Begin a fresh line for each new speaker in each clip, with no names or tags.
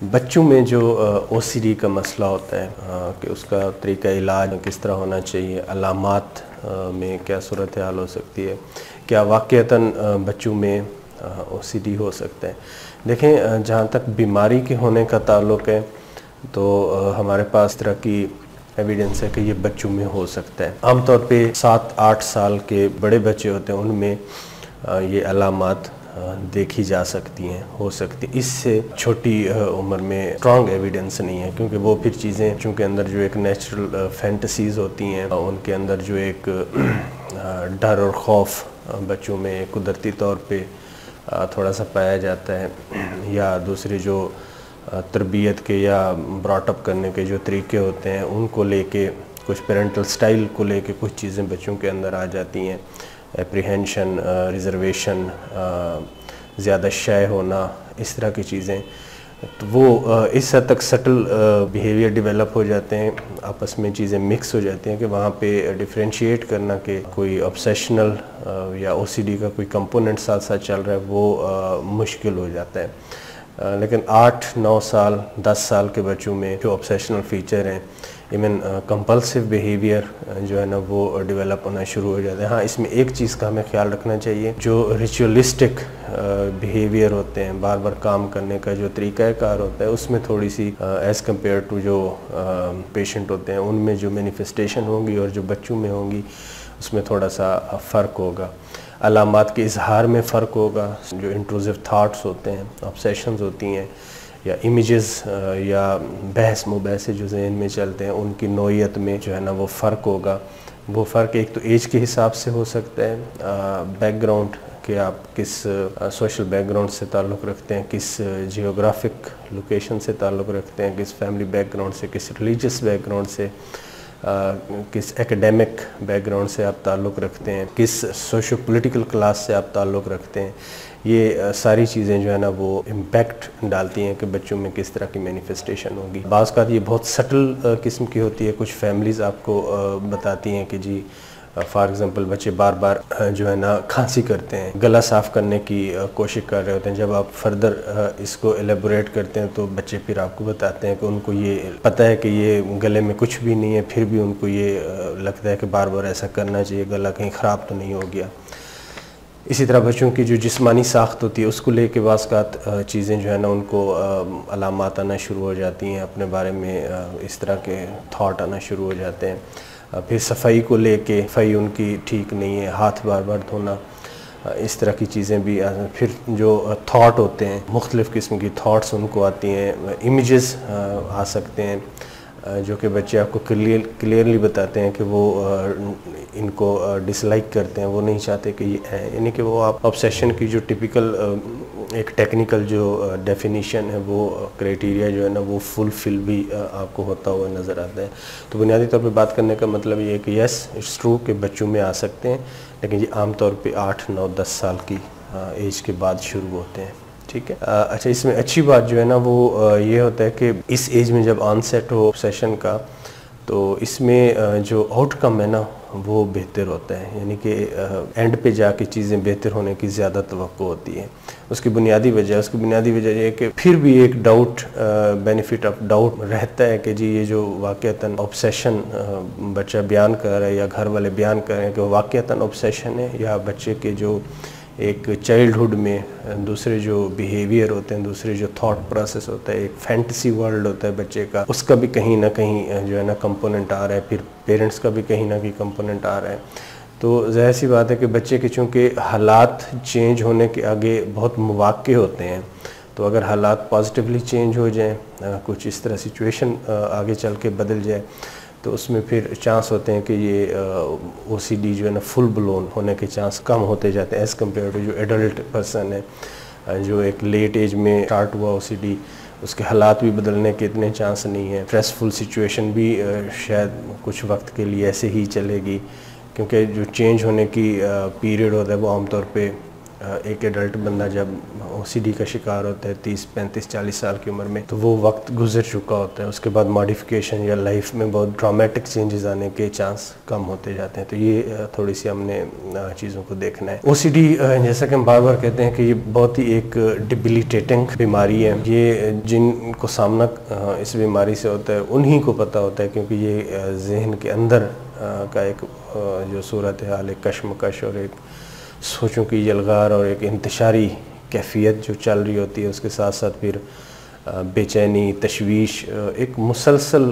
बच्चों में जो ओसीडी का मसला होता है कि उसका तरीका इलाज किस तरह होना चाहिए, अलामात में क्या सूरत हाल हो सकती है, क्या वाक़ईतन बच्चों में ओसीडी हो सकता है। देखें, जहाँ तक बीमारी के होने का ताल्लुक़ है तो हमारे पास तरह की एविडेंस है कि ये बच्चों में हो सकता है। आमतौर पे 7-8 साल के बड़े बच्चे होते हैं, उनमें ये अलामात देखी जा सकती हैं, हो सकती। इससे छोटी उम्र में स्ट्रॉन्ग एविडेंस नहीं है, क्योंकि वो फिर चीज़ें चूँकि अंदर जो एक नेचुरल फैंटसीज़ होती हैं, उनके अंदर जो एक डर और खौफ बच्चों में कुदरती तौर पे थोड़ा सा पाया जाता है, या दूसरी जो तरबियत के या ब्रॉटअप करने के जो तरीके होते हैं उनको लेके, कुछ पेरेंटल स्टाइल को लेके कुछ चीज़ें बच्चों के अंदर आ जाती हैं। एप्रीहेंशन, रिजर्वेशन, ज़्यादा शाय होना, इस तरह की चीज़ें, तो वो इस हद तक सटल बिहेवियर डेवलप हो जाते हैं, आपस में चीज़ें मिक्स हो जाती हैं कि वहाँ पे डिफरेंशिएट करना कि कोई ऑब्सेशनल या ओसीडी का कोई कंपोनेंट साथ साथ चल रहा है वो मुश्किल हो जाता है। लेकिन 8-9 साल 10 साल के बच्चों में जो ऑब्सेशनल फ़ीचर हैं, इवन कंपल्सिव बिहेवियर जो है ना वो डेवलप होना शुरू हो जाता है। हाँ, इसमें एक चीज़ का हमें ख्याल रखना चाहिए, जो रिचुअलिस्टिक बिहेवियर होते हैं, बार बार काम करने का जो तरीक़ाकार होता है, उसमें थोड़ी सी एज़ कम्पेयर टू जो पेशेंट होते हैं उनमें जो मैनिफेस्टेशन होंगी और जो बच्चों में होंगी उसमें थोड़ा सा फ़र्क होगा। अलामात के इजहार में फ़र्क होगा, जो इंट्रूसिव थाट्स होते हैं, ऑब्सेशंस होती हैं, या इमेजेस या बहस मुबहसे जो जहन में चलते हैं, उनकी नौइयत में जो है ना वो फ़र्क होगा। वो फ़र्क एक तो एज के हिसाब से हो सकता है, बैकग्राउंड कि आप किस सोशल बैकग्राउंड से ताल्लुक़ रखते हैं, किस जियोग्राफिक लोकेशन से ताल्लुक़ रखते हैं, किस फैमिली बैकग्राउंड से, किस रिलीजियस बैकग्राउंड से, किस एकेडमिक बैकग्राउंड से आप ताल्लुक़ रखते हैं, किस सोशो पॉलिटिकल क्लास से आप ताल्लुक़ रखते हैं। ये सारी चीज़ें जो है ना वो इम्पैक्ट डालती हैं कि बच्चों में किस तरह की मैनिफेस्टेशन होगी। बाज़ का ये बहुत सटल किस्म की होती है। कुछ फैमिलीज़ आपको बताती हैं कि जी फॉर एग्ज़ाम्पल बच्चे बार बार जो है ना खांसी करते हैं, गला साफ़ करने की कोशिश कर रहे होते हैं। जब आप फर्दर इसको एलेबोरेट करते हैं तो बच्चे फिर आपको बताते हैं कि उनको ये पता है कि ये गले में कुछ भी नहीं है, फिर भी उनको ये लगता है कि बार बार ऐसा करना चाहिए, गला कहीं ख़राब तो नहीं हो गया। इसी तरह बच्चों की जो जिस्मानी साख्त होती है उसको लेके वास्कात चीज़ें जो है ना उनको अलामात आना शुरू हो जाती हैं, अपने बारे में इस तरह के थॉट आना शुरू हो जाते हैं। फिर सफाई को लेके, सफाई उनकी ठीक नहीं है, हाथ बार बार धोना, इस तरह की चीज़ें भी। फिर जो थॉट होते हैं, मुख्तलिफ़ किस्म की थॉट्स उनको आती हैं, इमेजेस आ सकते हैं जो कि बच्चे आपको क्लियरली बताते हैं कि वो इनको डिसलाइक करते हैं, वो नहीं चाहते कि ये है, यानी कि वो आप ऑब्सेशन की जो टिपिकल एक टेक्निकल जो डेफिनीशन है, वो क्राइटेरिया जो है ना वो फुलफिल भी आपको होता हुआ नज़र आता है। तो बुनियादी तौर पे बात करने का मतलब ये है कि यस इट्स ट्रू कि बच्चों में आ सकते हैं, लेकिन ये आमतौर पे 8-9-10 साल की एज के बाद शुरू होते हैं। ठीक है। अच्छा, इसमें अच्छी बात जो है ना वो ये होता है कि इस एज में जब ऑनसेट हो सेशन का, तो इसमें जो आउटकम है ना वो बेहतर होता है, यानी कि एंड पे जाके चीज़ें बेहतर होने की ज़्यादा तवक्को होती है। उसकी बुनियादी वजह ये है कि फिर भी एक डाउट, बेनिफिट ऑफ डाउट रहता है कि जी ये जो वाक़ईतन ऑब्सेशन बच्चा बयान कर रहा है या घर वाले बयान कर रहे हैं कि वो वाक़ईतन ऑब्सेशन है, या बच्चे के जो एक चाइल्डहुड में दूसरे जो बिहेवियर होते हैं, दूसरे जो थॉट प्रोसेस होता है, एक फैंटेसी वर्ल्ड होता है बच्चे का, उसका भी कहीं ना कहीं जो है ना कंपोनेंट आ रहा है, फिर पेरेंट्स का भी कहीं ना कहीं कंपोनेंट आ रहा है। तो ज़ाहिर सी बात है कि बच्चे के चूँकि हालात चेंज होने के आगे बहुत मौक़े होते हैं, तो अगर हालात पॉजिटिवली चेंज हो जाएँ, कुछ इस तरह सिचुएशन आगे चल के बदल जाए, तो उसमें फिर चांस होते हैं कि ये ओसीडी जो है ना फुल ब्लोन होने के चांस कम होते जाते हैं एज़ कम्पेयर टू जो एडल्ट पर्सन है, जो एक लेट एज में स्टार्ट हुआ ओसीडी, उसके हालात भी बदलने के इतने चांस नहीं है। स्ट्रेसफुल सिचुएशन भी शायद कुछ वक्त के लिए ऐसे ही चलेगी, क्योंकि जो चेंज होने की पीरियड होता है वो आमतौर पे एक एडल्ट बंदा जब ओसीडी का शिकार होता है 30, 35, 40 साल की उम्र में, तो वो वक्त गुजर चुका होता है। उसके बाद मॉडिफिकेशन या लाइफ में बहुत ड्रामेटिक चेंजेस आने के चांस कम होते जाते हैं। तो ये थोड़ी सी हमने चीज़ों को देखना है। ओसीडी जैसा कि हम बार बार कहते हैं कि ये बहुत ही एक डिबिलिटेटिंग बीमारी है। ये जिनको सामना इस बीमारी से होता है उन्हीं को पता होता है, क्योंकि ये जहन के अंदर का एक जो सूरत हाल, एक कशमकश और एक सोचों की यलगार और एक इंतशारी कैफियत जो चल रही होती है, उसके साथ साथ फिर बेचैनी, तशवीश, एक मुसलसल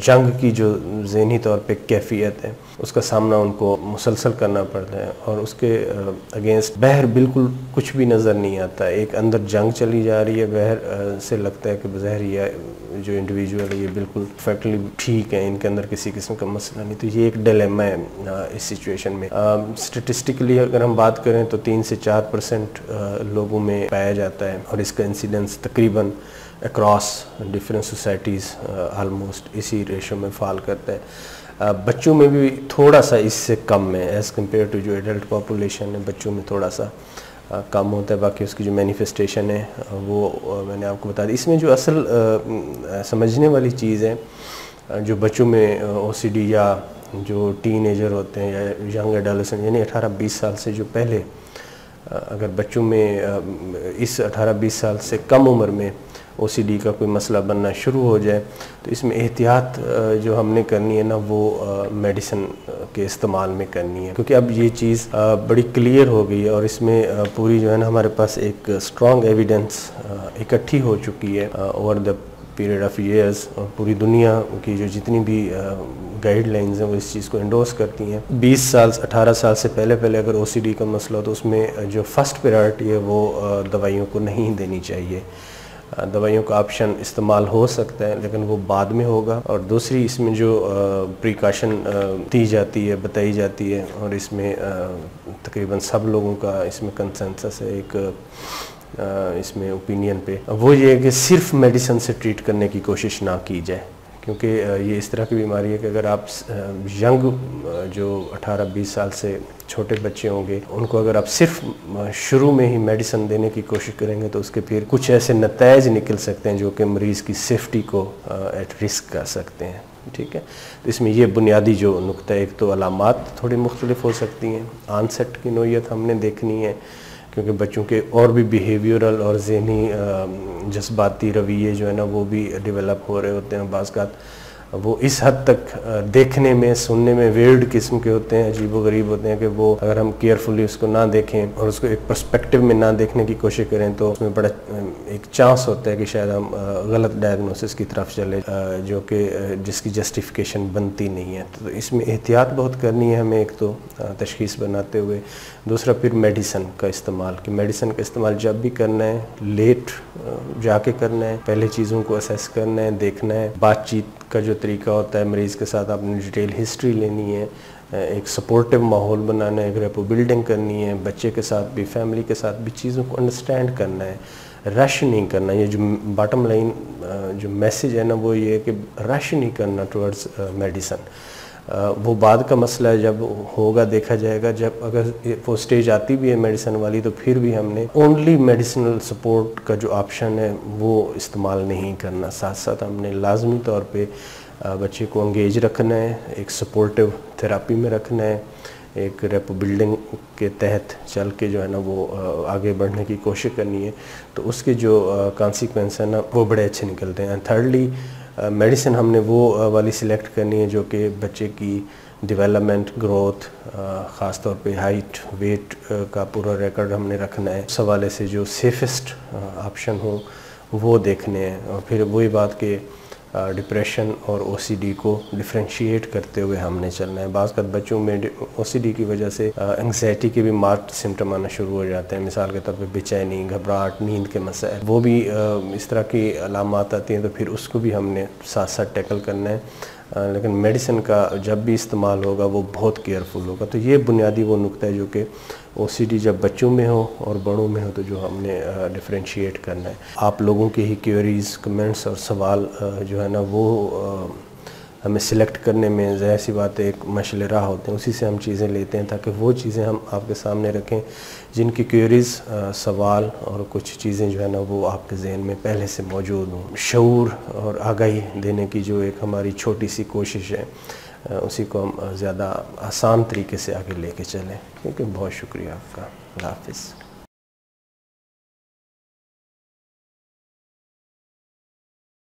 जंग की जो ज़हनी तौर पे कैफियत है, उसका सामना उनको मुसलसल करना पड़ता है। और उसके अगेंस्ट बाहर बिल्कुल कुछ भी नज़र नहीं आता। एक अंदर जंग चली जा रही है, बाहर से लगता है कि बज़ाहिर ये जो इंडिविजुअल है ये बिल्कुल परफेक्टली ठीक है, इनके अंदर किसी किस्म का मसला नहीं। तो ये एक डिलेमा है इस सिचुएशन में। स्टेटिस्टिकली अगर हम बात करें तो 3 से 4% लोगों में पाया जाता है, और इसका इंसिडेंस तकरीबन अक्रॉस डिफरेंट सोसाइटीज़ आलमोस्ट इसी रेशो में फॉल करता है। बच्चों में भी थोड़ा सा इससे कम है एज़ कम्पेयर टू जो एडल्ट पॉपुलेशन है, बच्चों में थोड़ा सा कम होता है। बाकी उसकी जो मैनिफेस्टेशन है वो मैंने आपको बता दी। इसमें जो असल समझने वाली चीज़ है, जो बच्चों में ओसीडी या जो टीनेजर होते हैं या यंग एडोलेसेंट यानी 18-20 साल से जो पहले, अगर बच्चों में इस 18-20 साल से कम उम्र में ओसीडी का कोई मसला बनना शुरू हो जाए, तो इसमें एहतियात जो हमने करनी है ना, वो मेडिसिन के इस्तेमाल में करनी है। क्योंकि अब ये चीज़ बड़ी क्लियर हो गई है, और इसमें पूरी जो है ना हमारे पास एक स्ट्रॉन्ग एविडेंस इकट्ठी हो चुकी है over the period of years. और पूरी दुनिया की जो जितनी भी गाइडलाइंस हैं वो इस चीज़ को एंडोर्स करती हैं। 20 साल 18 साल से पहले अगर ओसीडी का मसला हो तो उसमें जो फर्स्ट प्रायोरिटी है वो दवाइयों को नहीं देनी चाहिए। दवाइयों का ऑप्शन इस्तेमाल हो सकता है, लेकिन वो बाद में होगा। और दूसरी इसमें जो प्रिकॉशन दी जाती है, बताई जाती है, और इसमें तकरीबन सब लोगों का इसमें कंसेंसस है एक इसमें ओपिनियन पे, वो ये है कि सिर्फ मेडिसिन से ट्रीट करने की कोशिश ना की जाए। क्योंकि ये इस तरह की बीमारी है कि अगर आप यंग जो 18-20 साल से छोटे बच्चे होंगे, उनको अगर आप सिर्फ शुरू में ही मेडिसिन देने की कोशिश करेंगे तो उसके फिर कुछ ऐसे नतीजे निकल सकते हैं जो कि मरीज़ की सेफ्टी को एट रिस्क कर सकते हैं। ठीक है, तो इसमें ये बुनियादी जो नुक्ता है, एक तो अलामात थोड़ी मुख्तलिफ हो सकती हैं, आनसेट की नोयत हमने देखनी है, क्योंकि बच्चों के और भी बिहेवियरल और ज़हनी जज्बाती रवैये जो है ना वो भी डेवलप हो रहे होते हैं। बाज़ वो इस हद तक देखने में, सुनने में वेर्ड किस्म के होते हैं, अजीब व गरीब होते हैं, कि वो अगर हम केयरफुली उसको ना देखें और उसको एक पर्सपेक्टिव में ना देखने की कोशिश करें तो उसमें बड़ा एक चांस होता है कि शायद हम गलत डायग्नोसिस की तरफ चले, जो कि जिसकी जस्टिफिकेशन बनती नहीं है। तो इसमें एहतियात बहुत करनी है हमें, एक तो तशख़ीस बनाते हुए, दूसरा फिर मेडिसिन का इस्तेमाल, कि मेडिसिन का इस्तेमाल जब भी करना है लेट जाके करना है, पहले चीज़ों को असेस करना है, देखना है। बातचीत का जो तरीका होता है, मरीज़ के साथ आपने डिटेल हिस्ट्री लेनी है, एक सपोर्टिव माहौल बनाना है, एक रेपो बिल्डिंग करनी है, बच्चे के साथ भी, फैमिली के साथ भी चीज़ों को अंडरस्टैंड करना है, रश नहीं करना। ये जो बॉटम लाइन जो मैसेज है ना वो ये है कि रश नहीं करना टुवर्ड्स मेडिसिन। वो बाद का मसला है, जब होगा देखा जाएगा। जब अगर वो स्टेज आती भी है मेडिसिन वाली तो फिर भी हमने ओनली मेडिसिनल सपोर्ट का जो ऑप्शन है वो इस्तेमाल नहीं करना। साथ साथ हमने लाजमी तौर पे बच्चे को एंगेज रखना है, एक सपोर्टिव थेरापी में रखना है, एक रेपो बिल्डिंग के तहत चल के जो है ना वो आगे बढ़ने की कोशिश करनी है। तो उसके जो कॉन्सिक्वेंस है ना वो बड़े अच्छे निकलते हैं। एंड थर्डली मेडिसिन हमने वो वाली सिलेक्ट करनी है जो कि बच्चे की डेवलपमेंट, ग्रोथ, ख़ास तौर पे हाइट, वेट का पूरा रिकॉर्ड हमने रखना है। उस हवाले से जो सेफेस्ट ऑप्शन हो वो देखने हैं। और फिर वही बात कि डिप्रेशन और ओसीडी को डिफ्रेंशिएट करते हुए हमने चलना है। बाज़ बच्चों में ओसीडी की वजह से एंग्जाइटी के भी मार्क्ड सिम्टम आना शुरू हो जाते हैं। मिसाल के तौर पे बेचैनी, घबराहट, नींद के मसाइल, वो भी इस तरह की अलामात आती हैं, तो फिर उसको भी हमने साथ साथ टैकल करना है। लेकिन मेडिसिन का जब भी इस्तेमाल होगा वो बहुत केयरफुल होगा। तो ये बुनियादी वो नुक्ता है जो कि ओसीडी जब बच्चों में हो और बड़ों में हो तो जो हमने डिफ्रेंशिएट करना है। आप लोगों के ही क्वेरीज़, कमेंट्स और सवाल जो है ना वो हमें सिलेक्ट करने में ज़ाहिर सी बात है एक मशवरा होते हैं, उसी से हम चीज़ें लेते हैं ताकि वो चीज़ें हम आपके सामने रखें जिनकी क्वेरीज़, सवाल और कुछ चीज़ें जो है ना वो आपके जहन में पहले से मौजूद हों। शऊर और आगाही देने की जो एक हमारी छोटी सी कोशिश है, उसी को हम ज़्यादा आसान तरीके से आगे लेके चलें। ठीक है, बहुत शुक्रिया आपका। अल्लाह हाफ़िज़।